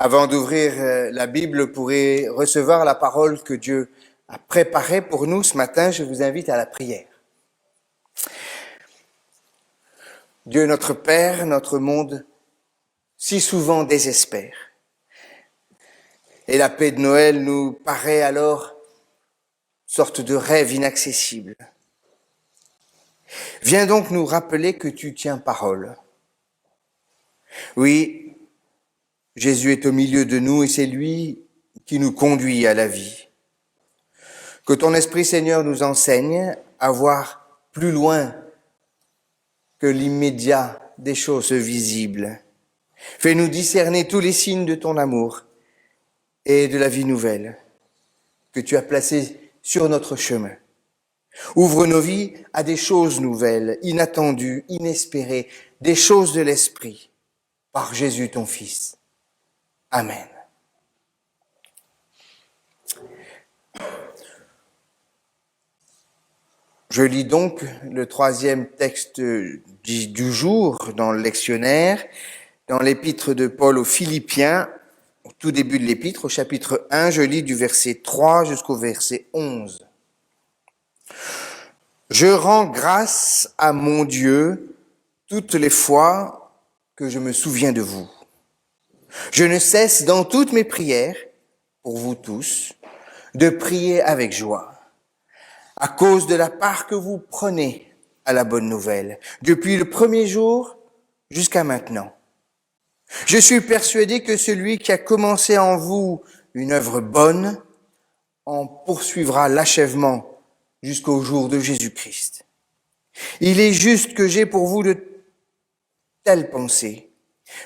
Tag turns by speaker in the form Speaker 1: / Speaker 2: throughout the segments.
Speaker 1: Avant d'ouvrir la Bible pour recevoir la parole que Dieu a préparée pour nous ce matin, je vous invite à la prière. Dieu notre Père, notre monde si souvent désespère. Et la paix de Noël nous paraît alors sorte de rêve inaccessible. Viens donc nous rappeler que tu tiens parole. Oui, Jésus est au milieu de nous et c'est lui qui nous conduit à la vie. Que ton Esprit, Seigneur, nous enseigne à voir plus loin que l'immédiat des choses visibles. Fais-nous discerner tous les signes de ton amour et de la vie nouvelle que tu as placée sur notre chemin. Ouvre nos vies à des choses nouvelles, inattendues, inespérées, des choses de l'Esprit, par Jésus ton Fils. Amen. Je lis donc le troisième texte du jour dans le lectionnaire, dans l'épître de Paul aux Philippiens, au tout début de l'épître, au chapitre 1, je lis du verset 3 jusqu'au verset 11. Je rends grâce à mon Dieu toutes les fois que je me souviens de vous. Je ne cesse dans toutes mes prières, pour vous tous, de prier avec joie, à cause de la part que vous prenez à la bonne nouvelle, depuis le premier jour jusqu'à maintenant. Je suis persuadé que celui qui a commencé en vous une œuvre bonne en poursuivra l'achèvement jusqu'au jour de Jésus-Christ. Il est juste que j'ai pour vous de telles pensées,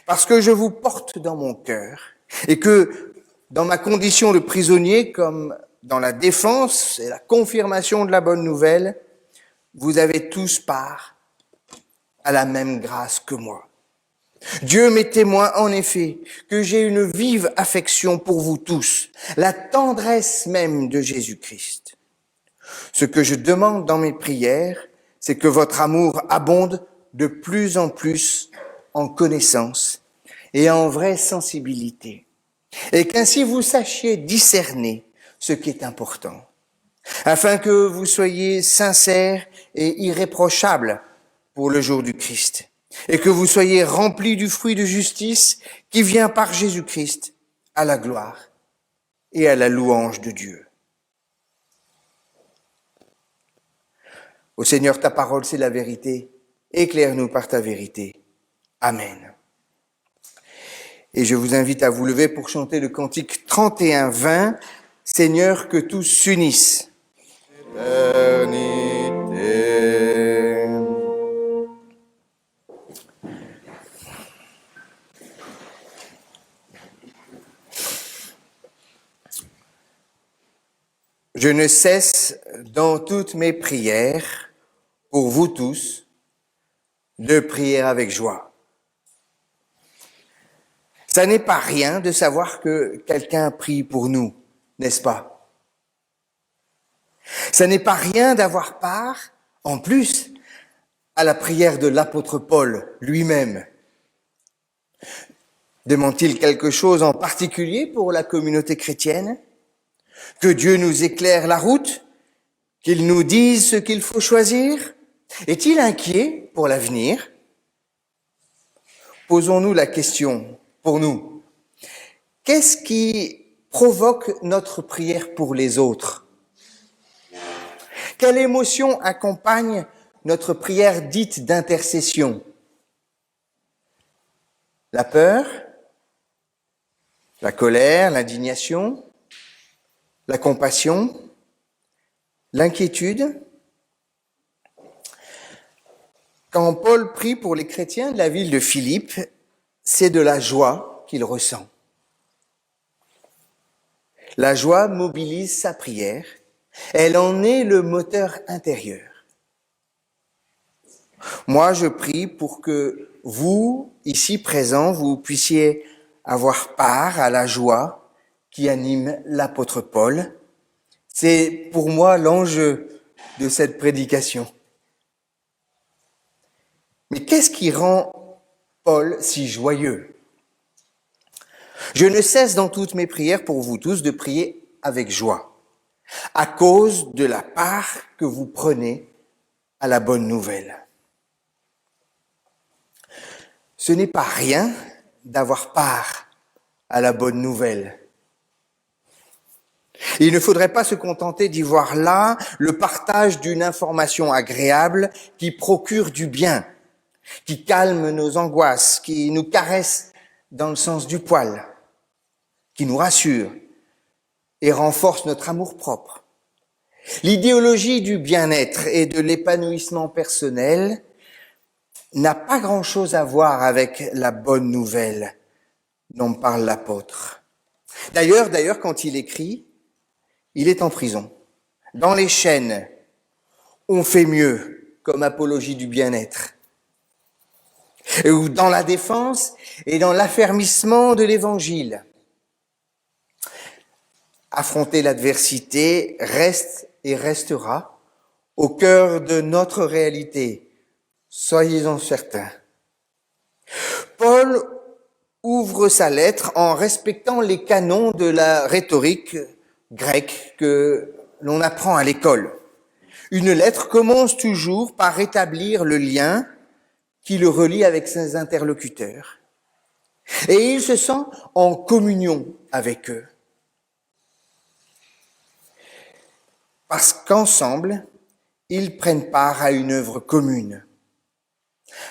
Speaker 1: parce que je vous porte dans mon cœur et que dans ma condition de prisonnier, comme dans la défense et la confirmation de la bonne nouvelle, vous avez tous part à la même grâce que moi. Dieu m'est témoin, en effet, que j'ai une vive affection pour vous tous, la tendresse même de Jésus-Christ. Ce que je demande dans mes prières, c'est que votre amour abonde de plus en plus en connaissance et en vraie sensibilité, et qu'ainsi vous sachiez discerner ce qui est important, afin que vous soyez sincères et irréprochables pour le jour du Christ, et que vous soyez remplis du fruit de justice qui vient par Jésus-Christ à la gloire et à la louange de Dieu. Ô Seigneur, ta parole, c'est la vérité. Éclaire-nous par ta vérité. Amen. Et je vous invite à vous lever pour chanter le cantique 31-20, Seigneur, que tous s'unissent. Éternité. Je ne cesse dans toutes mes prières, pour vous tous, de prier avec joie. Ça n'est pas rien de savoir que quelqu'un prie pour nous, n'est-ce pas? Ça n'est pas rien d'avoir part, en plus, à la prière de l'apôtre Paul lui-même. Demande-t-il quelque chose en particulier pour la communauté chrétienne? Que Dieu nous éclaire la route? Qu'il nous dise ce qu'il faut choisir? Est-il inquiet pour l'avenir? Posons-nous la question pour nous. Qu'est-ce qui provoque notre prière pour les autres? Quelle émotion accompagne notre prière dite d'intercession? La peur, la colère, l'indignation, la compassion, l'inquiétude? Quand Paul prie pour les chrétiens de la ville de Philippe, c'est de la joie qu'il ressent. La joie mobilise sa prière. Elle en est le moteur intérieur. Moi, je prie pour que vous, ici présents, vous puissiez avoir part à la joie qui anime l'apôtre Paul. C'est pour moi l'enjeu de cette prédication. Mais qu'est-ce qui rend Paul si joyeux? Je ne cesse dans toutes mes prières pour vous tous de prier avec joie, à cause de la part que vous prenez à la bonne nouvelle. Ce n'est pas rien d'avoir part à la bonne nouvelle. Il ne faudrait pas se contenter d'y voir là le partage d'une information agréable qui procure du bien, qui calme nos angoisses, qui nous caresse dans le sens du poil, qui nous rassure et renforce notre amour-propre. L'idéologie du bien-être et de l'épanouissement personnel n'a pas grand-chose à voir avec la bonne nouvelle dont parle l'apôtre. D'ailleurs, quand il écrit, il est en prison, dans les chaînes. On fait mieux comme apologie du bien-être. Ou dans la défense et dans l'affermissement de l'évangile. Affronter l'adversité reste et restera au cœur de notre réalité. Soyez-en certains. Paul ouvre sa lettre en respectant les canons de la rhétorique grecque que l'on apprend à l'école. Une lettre commence toujours par établir le lien qui le relie avec ses interlocuteurs. Et il se sent en communion avec eux. Parce qu'ensemble, ils prennent part à une œuvre commune.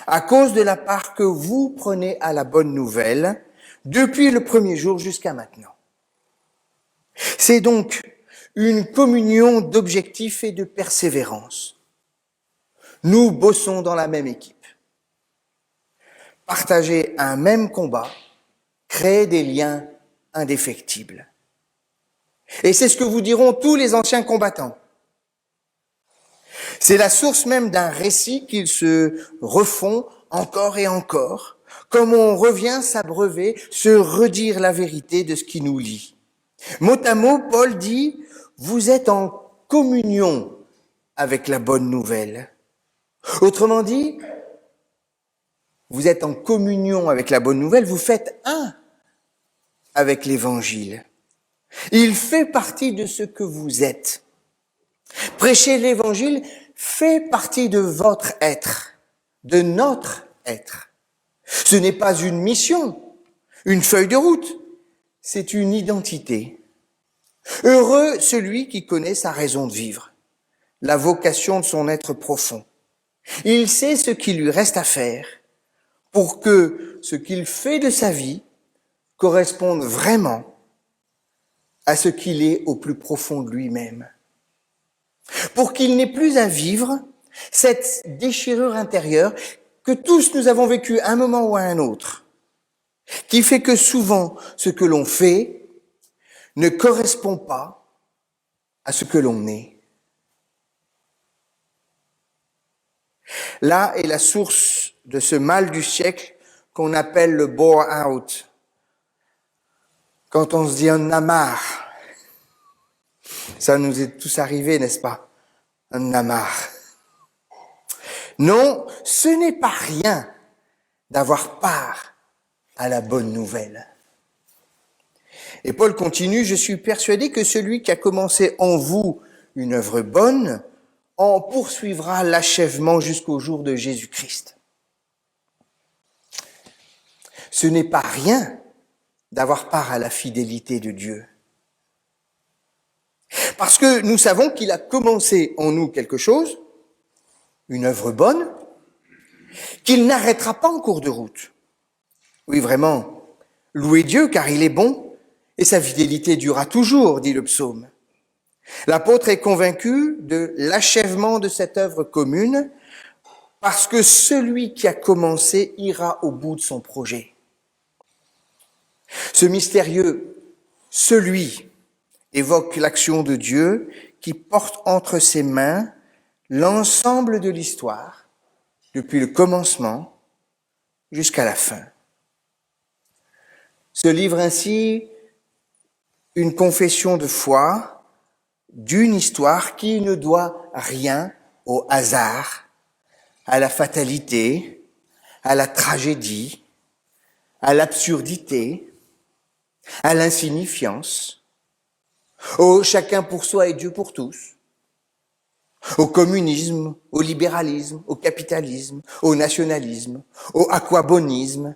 Speaker 1: À cause de la part que vous prenez à la bonne nouvelle, depuis le premier jour jusqu'à maintenant. C'est donc une communion d'objectifs et de persévérance. Nous bossons dans la même équipe. Partager un même combat crée des liens indéfectibles. Et c'est ce que vous diront tous les anciens combattants. C'est la source même d'un récit qu'ils se refont encore et encore, comme on revient s'abreuver, se redire la vérité de ce qui nous lie. Mot à mot, Paul dit, vous êtes en communion avec la bonne nouvelle. Autrement dit, vous êtes en communion avec la bonne nouvelle, vous faites un avec l'évangile. Il fait partie de ce que vous êtes. Prêcher l'évangile fait partie de votre être, de notre être. Ce n'est pas une mission, une feuille de route, c'est une identité. Heureux celui qui connaît sa raison de vivre, la vocation de son être profond. Il sait ce qu'il lui reste à faire pour que ce qu'il fait de sa vie corresponde vraiment à ce qu'il est au plus profond de lui-même. Pour qu'il n'ait plus à vivre cette déchirure intérieure que tous nous avons vécue à un moment ou à un autre, qui fait que souvent ce que l'on fait ne correspond pas à ce que l'on est. Là est la source de ce mal du siècle qu'on appelle le bore-out. Quand on se dit on en a marre, ça nous est tous arrivé, n'est-ce pas? On en a marre. Non, ce n'est pas rien d'avoir part à la bonne nouvelle. Et Paul continue, je suis persuadé que celui qui a commencé en vous une œuvre bonne en poursuivra l'achèvement jusqu'au jour de Jésus-Christ. Ce n'est pas rien d'avoir part à la fidélité de Dieu. Parce que nous savons qu'il a commencé en nous quelque chose, une œuvre bonne, qu'il n'arrêtera pas en cours de route. Oui, vraiment, louez Dieu car il est bon et sa fidélité durera toujours, dit le psaume. L'apôtre est convaincu de l'achèvement de cette œuvre commune parce que celui qui a commencé ira au bout de son projet. Ce mystérieux « celui » évoque l'action de Dieu qui porte entre ses mains l'ensemble de l'histoire, depuis le commencement jusqu'à la fin. Se livre ainsi une confession de foi d'une histoire qui ne doit rien au hasard, à la fatalité, à la tragédie, à l'absurdité. à l'insignifiance, au chacun pour soi et Dieu pour tous, au communisme, au libéralisme, au capitalisme, au nationalisme, au aquabonisme.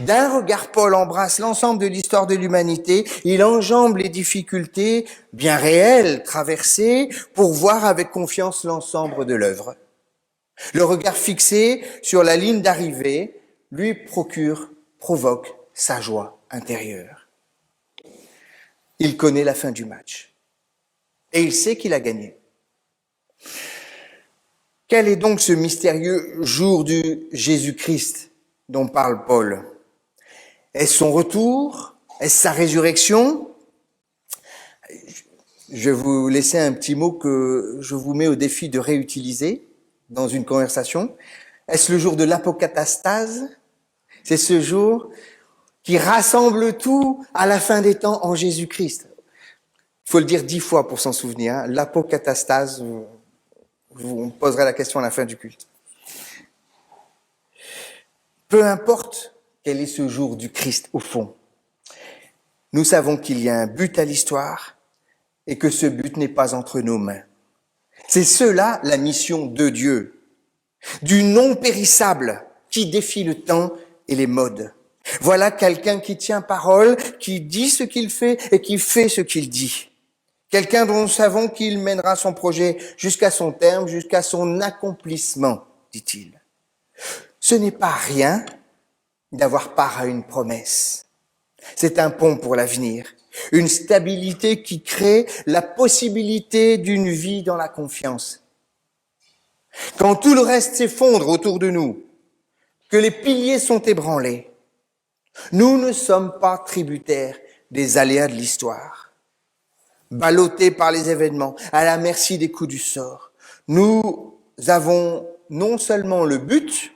Speaker 1: D'un regard, Paul embrasse l'ensemble de l'histoire de l'humanité, il enjambe les difficultés bien réelles traversées pour voir avec confiance l'ensemble de l'œuvre. Le regard fixé sur la ligne d'arrivée lui provoque sa joie intérieure. Il connaît la fin du match et il sait qu'il a gagné. Quel est donc ce mystérieux jour du Jésus-Christ dont parle Paul ? Est-ce son retour ? Est-ce sa résurrection ? Je vais vous laisser un petit mot que je vous mets au défi de réutiliser dans une conversation. Est-ce le jour de l'apocatastase ? C'est ce jour qui rassemble tout à la fin des temps en Jésus-Christ. Il faut le dire 10 fois pour s'en souvenir. Hein. L'apocatastase, on posera la question à la fin du culte. Peu importe quel est ce jour du Christ au fond, nous savons qu'il y a un but à l'histoire et que ce but n'est pas entre nos mains. C'est cela la mission de Dieu, du non périssable qui défie le temps et les modes. Voilà quelqu'un qui tient parole, qui dit ce qu'il fait et qui fait ce qu'il dit. Quelqu'un dont nous savons qu'il mènera son projet jusqu'à son terme, jusqu'à son accomplissement, dit-il. Ce n'est pas rien d'avoir part à une promesse. C'est un pont pour l'avenir, une stabilité qui crée la possibilité d'une vie dans la confiance. Quand tout le reste s'effondre autour de nous, que les piliers sont ébranlés, nous ne sommes pas tributaires des aléas de l'histoire. Ballottés par les événements, à la merci des coups du sort, nous avons non seulement le but,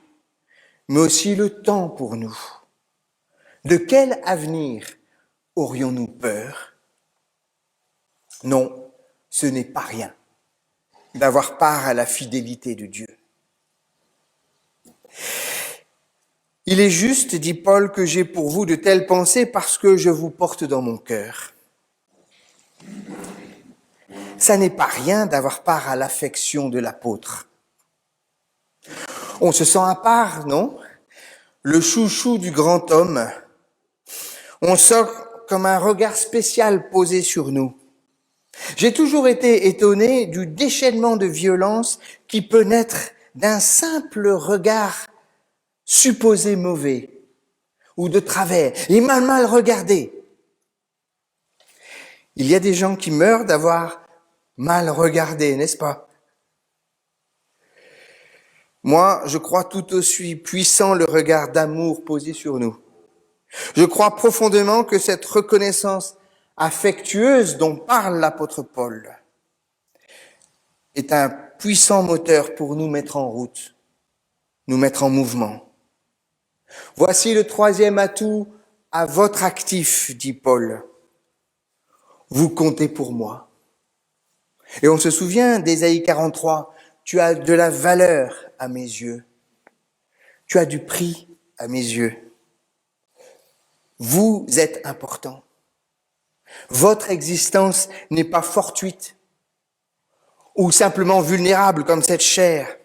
Speaker 1: mais aussi le temps pour nous. De quel avenir aurions-nous peur ? Non, ce n'est pas rien d'avoir part à la fidélité de Dieu. Il est juste, dit Paul, que j'ai pour vous de telles pensées parce que je vous porte dans mon cœur. Ça n'est pas rien d'avoir part à l'affection de l'apôtre. On se sent à part, non ? Le chouchou du grand homme. On sent comme un regard spécial posé sur nous. J'ai toujours été étonné du déchaînement de violence qui peut naître d'un simple regard supposé mauvais ou de travers et mal regardé. Il y a des gens qui meurent d'avoir mal regardé, n'est-ce pas ? Moi, je crois tout aussi puissant le regard d'amour posé sur nous. Je crois profondément que cette reconnaissance affectueuse dont parle l'apôtre Paul est un puissant moteur pour nous mettre en route, nous mettre en mouvement. Voici le troisième atout à votre actif, dit Paul. Vous comptez pour moi. Et on se souvient d'Ésaïe 43, tu as de la valeur à mes yeux. Tu as du prix à mes yeux. Vous êtes important. Votre existence n'est pas fortuite ou simplement vulnérable comme cette chair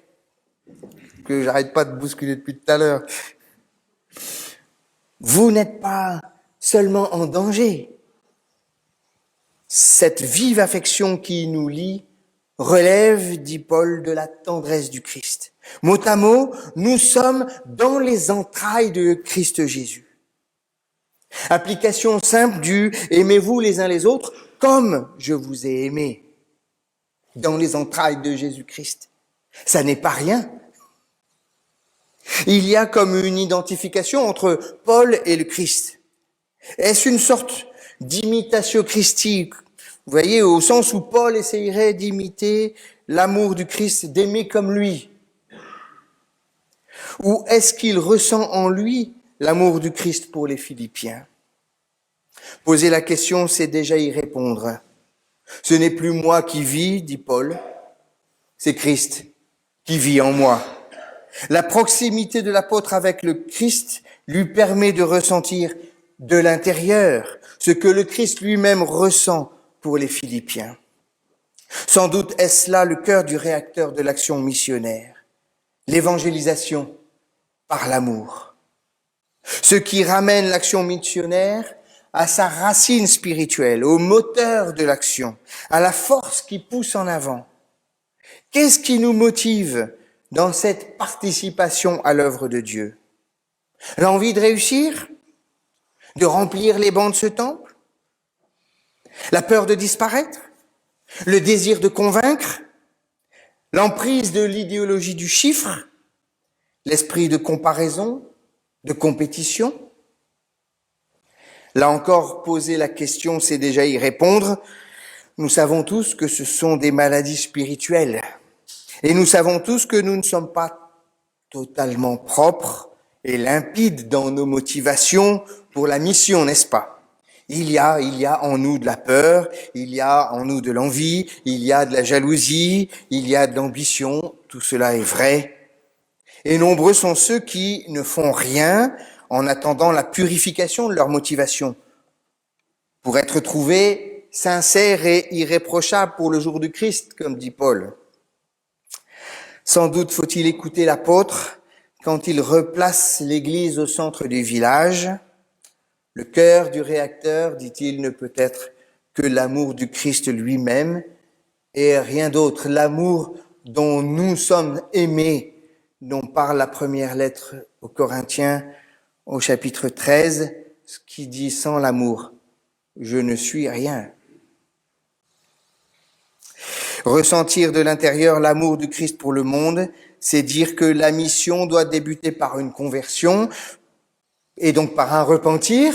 Speaker 1: que j'arrête pas de bousculer depuis tout à l'heure. Vous n'êtes pas seulement en danger. Cette vive affection qui nous lie relève, dit Paul, de la tendresse du Christ. Mot à mot, nous sommes dans les entrailles de Christ Jésus. Application simple du « aimez-vous les uns les autres comme je vous ai aimé » dans les entrailles de Jésus-Christ. Ça n'est pas rien. Il y a comme une identification entre Paul et le Christ. Est-ce une sorte d'imitatio Christi ? Vous voyez, au sens où Paul essayerait d'imiter l'amour du Christ, d'aimer comme lui. Ou est-ce qu'il ressent en lui l'amour du Christ pour les Philippiens ? Poser la question, c'est déjà y répondre. Ce n'est plus moi qui vis, dit Paul, c'est Christ qui vit en moi. La proximité de l'apôtre avec le Christ lui permet de ressentir de l'intérieur, ce que le Christ lui-même ressent pour les Philippiens. Sans doute est-ce là le cœur du réacteur de l'action missionnaire, l'évangélisation par l'amour. Ce qui ramène l'action missionnaire à sa racine spirituelle, au moteur de l'action, à la force qui pousse en avant. Qu'est-ce qui nous motive dans cette participation à l'œuvre de Dieu? L'envie de réussir? De remplir les bancs de ce temple? La peur de disparaître? Le désir de convaincre? L'emprise de l'idéologie du chiffre? L'esprit de comparaison? De compétition? Là encore, poser la question, c'est déjà y répondre. Nous savons tous que ce sont des maladies spirituelles. Et nous savons tous que nous ne sommes pas totalement propres et limpides dans nos motivations pour la mission, n'est-ce pas? Il y a en nous de la peur, il y a en nous de l'envie, il y a de la jalousie, il y a de l'ambition, tout cela est vrai. Et nombreux sont ceux qui ne font rien en attendant la purification de leur motivation pour être trouvés sincères et irréprochables pour le jour du Christ, comme dit Paul. Sans doute faut-il écouter l'apôtre quand il replace l'Église au centre du village. Le cœur du réacteur, dit-il, ne peut être que l'amour du Christ lui-même et rien d'autre. L'amour dont nous sommes aimés, dont parle la première lettre aux Corinthiens au chapitre 13, ce qui dit sans l'amour, je ne suis rien. Ressentir de l'intérieur l'amour du Christ pour le monde, c'est dire que la mission doit débuter par une conversion et donc par un repentir,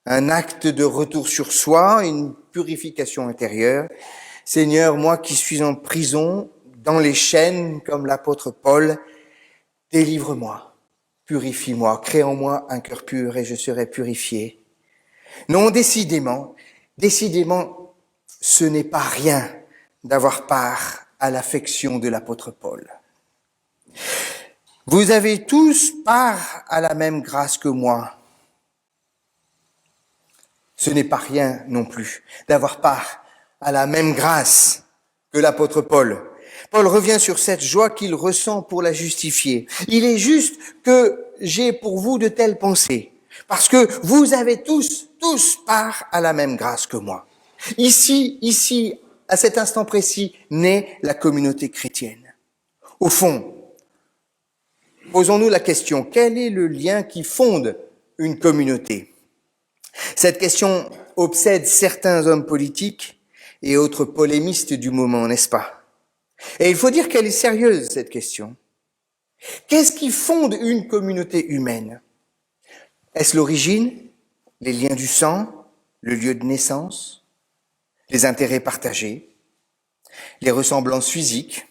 Speaker 1: un acte de retour sur soi, une purification intérieure. Seigneur, moi qui suis en prison, dans les chaînes comme l'apôtre Paul, délivre-moi. Purifie-moi, crée en moi un cœur pur et je serai purifié. Non, décidément, ce n'est pas rien d'avoir part à l'affection de l'apôtre Paul. Vous avez tous part à la même grâce que moi. Ce n'est pas rien non plus d'avoir part à la même grâce que l'apôtre Paul. Paul revient sur cette joie qu'il ressent pour la justifier. Il est juste que j'ai pour vous de telles pensées, parce que vous avez tous part à la même grâce que moi. Ici, à cet instant précis, naît la communauté chrétienne. Au fond, posons-nous la question, quel est le lien qui fonde une communauté? Cette question obsède certains hommes politiques et autres polémistes du moment, n'est-ce pas? Et il faut dire qu'elle est sérieuse, cette question. Qu'est-ce qui fonde une communauté humaine? Est-ce l'origine, les liens du sang, le lieu de naissance, les intérêts partagés, les ressemblances physiques,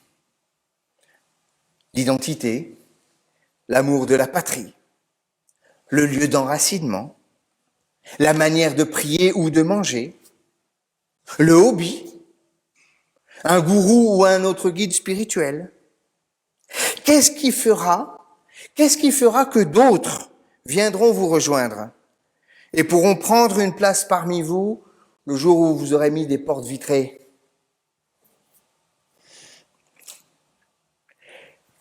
Speaker 1: l'identité, l'amour de la patrie, le lieu d'enracinement, la manière de prier ou de manger, le hobby, un gourou ou un autre guide spirituel? Qu'est-ce qui fera que d'autres viendront vous rejoindre et pourront prendre une place parmi vous le jour où vous aurez mis des portes vitrées?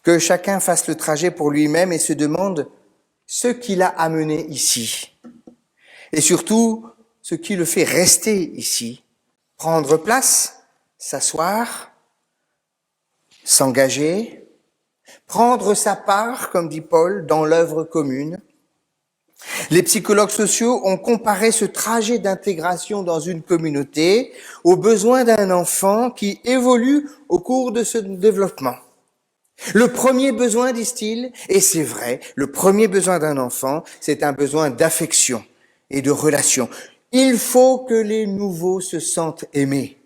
Speaker 1: Que chacun fasse le trajet pour lui-même et se demande ce qui l'a amené ici. Et surtout, ce qui le fait rester ici. Prendre place, s'asseoir, s'engager, prendre sa part, comme dit Paul, dans l'œuvre commune. Les psychologues sociaux ont comparé ce trajet d'intégration dans une communauté aux besoins d'un enfant qui évolue au cours de ce développement. Le premier besoin, disent-ils, et c'est vrai, le premier besoin d'un enfant, c'est un besoin d'affection et de relation. Il faut que les nouveaux se sentent aimés.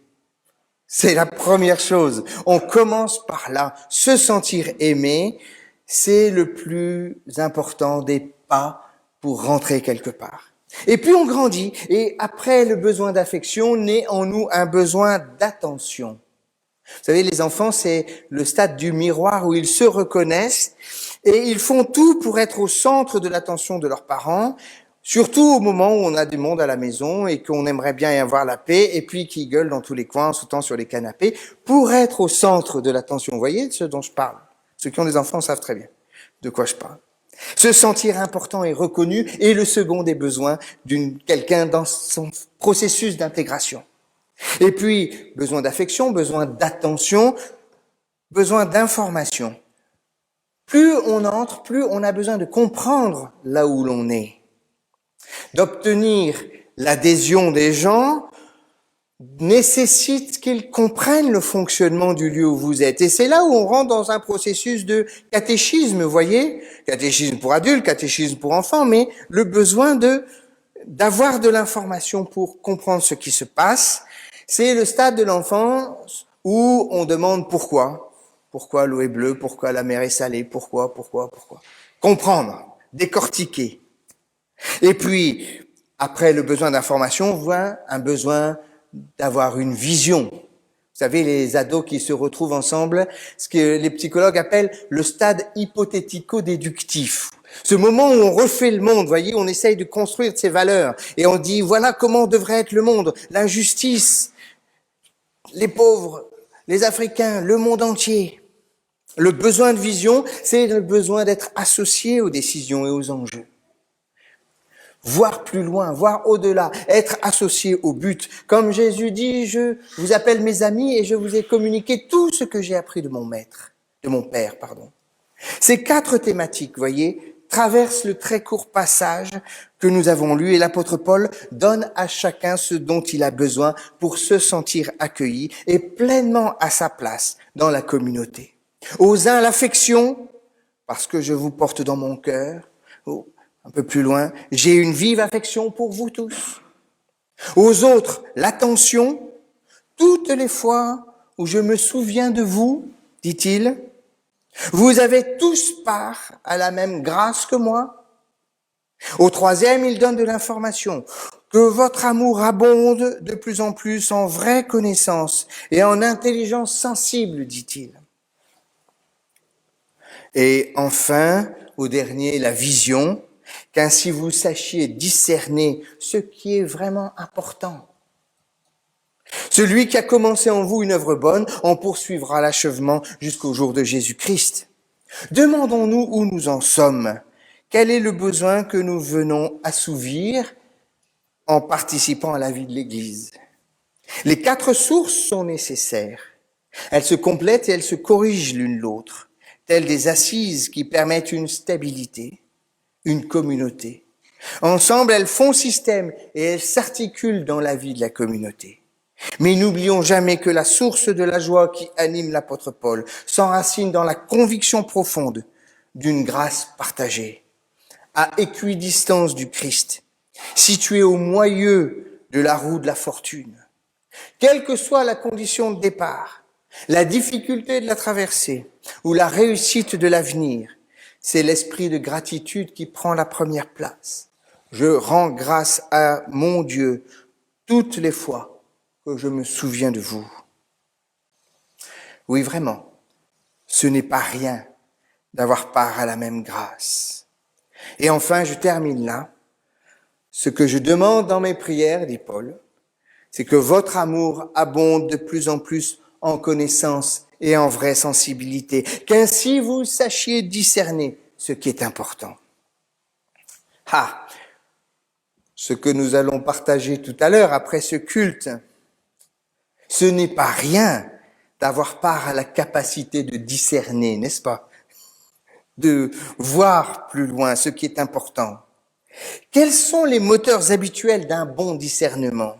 Speaker 1: C'est la première chose. On commence par là. Se sentir aimé, c'est le plus important des pas pour rentrer quelque part. Et puis on grandit, et après le besoin d'affection, naît en nous un besoin d'attention. Vous savez, les enfants, c'est le stade du miroir où ils se reconnaissent et ils font tout pour être au centre de l'attention de leurs parents. Surtout au moment où on a du monde à la maison et qu'on aimerait bien y avoir la paix, et puis qui gueule dans tous les coins en sautant sur les canapés pour être au centre de l'attention. Vous voyez de ce dont je parle? Ceux qui ont des enfants savent très bien de quoi je parle. Se sentir important et reconnu est le second des besoins quelqu'un dans son processus d'intégration. Et puis, besoin d'affection, besoin d'attention, besoin d'information. Plus on entre, plus on a besoin de comprendre là où l'on est. D'obtenir l'adhésion des gens nécessite qu'ils comprennent le fonctionnement du lieu où vous êtes. Et c'est là où on rentre dans un processus de catéchisme, vous voyez, catéchisme pour adultes, catéchisme pour enfants, mais le besoin d'avoir de l'information pour comprendre ce qui se passe, c'est le stade de l'enfance où on demande pourquoi. Pourquoi l'eau est bleue, pourquoi la mer est salée, pourquoi. Comprendre, décortiquer. Et puis, après le besoin d'information, vient un besoin d'avoir une vision. Vous savez, les ados qui se retrouvent ensemble, ce que les psychologues appellent le stade hypothético-déductif. Ce moment où on refait le monde, voyez, on essaye de construire ses valeurs et on dit voilà comment devrait être le monde, l'injustice, les pauvres, les Africains, le monde entier. Le besoin de vision, c'est le besoin d'être associé aux décisions et aux enjeux. Voir plus loin, voir au-delà, être associé au but. Comme Jésus dit, je vous appelle mes amis et je vous ai communiqué tout ce que j'ai appris de mon Père. Ces 4 thématiques, voyez, traversent le très court passage que nous avons lu et l'apôtre Paul donne à chacun ce dont il a besoin pour se sentir accueilli et pleinement à sa place dans la communauté. Aux uns, l'affection, parce que je vous porte dans mon cœur. Un peu plus loin, j'ai une vive affection pour vous tous. Aux autres, l'attention, toutes les fois où je me souviens de vous, dit-il, vous avez tous part à la même grâce que moi. Au troisième, il donne de l'information, que votre amour abonde de plus en plus en vraie connaissance et en intelligence sensible, dit-il. Et enfin, au dernier, la vision, qu'ainsi vous sachiez discerner ce qui est vraiment important. Celui qui a commencé en vous une œuvre bonne en poursuivra l'achèvement jusqu'au jour de Jésus-Christ. Demandons-nous où nous en sommes. Quel est le besoin que nous venons assouvir en participant à la vie de l'Église? Les 4 sources sont nécessaires. Elles se complètent et elles se corrigent l'une l'autre, telles des assises qui permettent une stabilité, une communauté. Ensemble, elles font système et elles s'articulent dans la vie de la communauté. Mais n'oublions jamais que la source de la joie qui anime l'apôtre Paul s'enracine dans la conviction profonde d'une grâce partagée, à équidistance du Christ, située au moyeu de la roue de la fortune. Quelle que soit la condition de départ, la difficulté de la traversée ou la réussite de l'avenir, c'est l'esprit de gratitude qui prend la première place. Je rends grâce à mon Dieu toutes les fois que je me souviens de vous. Oui, vraiment, ce n'est pas rien d'avoir part à la même grâce. Et enfin, je termine là. Ce que je demande dans mes prières, dit Paul, c'est que votre amour abonde de plus en plus en connaissance et en vraie sensibilité, qu'ainsi vous sachiez discerner ce qui est important. Ce que nous allons partager tout à l'heure après ce culte, ce n'est pas rien d'avoir part à la capacité de discerner, n'est-ce pas? De voir plus loin ce qui est important. Quels sont les moteurs habituels d'un bon discernement?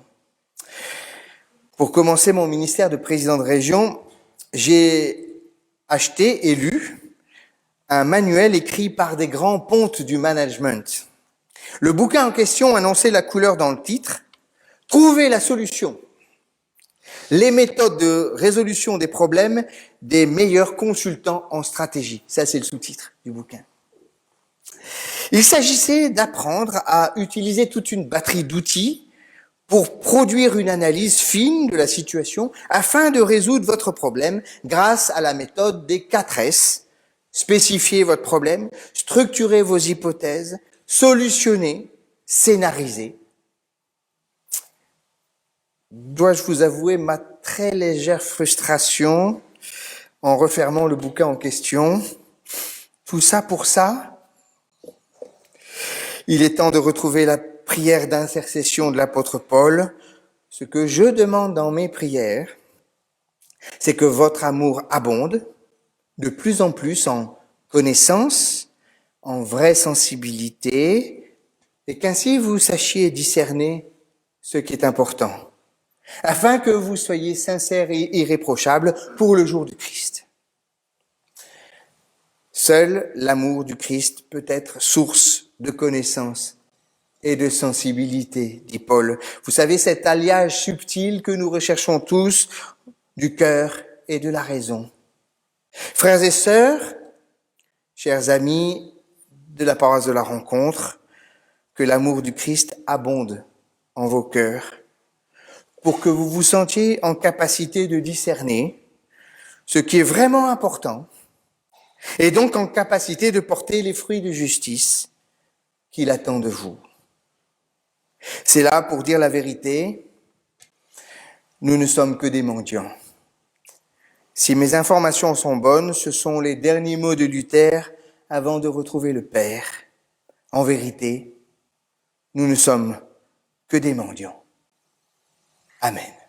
Speaker 1: Pour commencer mon ministère de président de région, j'ai acheté et lu un manuel écrit par des grands pontes du management. Le bouquin en question annonçait la couleur dans le titre « Trouver la solution. Les méthodes de résolution des problèmes des meilleurs consultants en stratégie ». Ça, c'est le sous-titre du bouquin. Il s'agissait d'apprendre à utiliser toute une batterie d'outils pour produire une analyse fine de la situation afin de résoudre votre problème grâce à la méthode des 4 S. Spécifier votre problème, structurer vos hypothèses, solutionner, scénarisé. Dois-je vous avouer ma très légère frustration en refermant le bouquin en question? Tout ça pour ça? Il est temps de retrouver la prière d'intercession de l'apôtre Paul. Ce que je demande dans mes prières, c'est que votre amour abonde de plus en plus en connaissance, en vraie sensibilité, et qu'ainsi vous sachiez discerner ce qui est important, afin que vous soyez sincères et irréprochables pour le jour du Christ. Seul l'amour du Christ peut être source de connaissance et de sensibilité, dit Paul. Vous savez, cet alliage subtil que nous recherchons tous du cœur et de la raison. Frères et sœurs, chers amis de la paroisse de la Rencontre, que l'amour du Christ abonde en vos cœurs, pour que vous vous sentiez en capacité de discerner ce qui est vraiment important, et donc en capacité de porter les fruits de justice qu'il attend de vous. C'est là, pour dire la vérité, nous ne sommes que des mendiants. Si mes informations sont bonnes, ce sont les derniers mots de Luther avant de retrouver le Père. En vérité, nous ne sommes que des mendiants. Amen.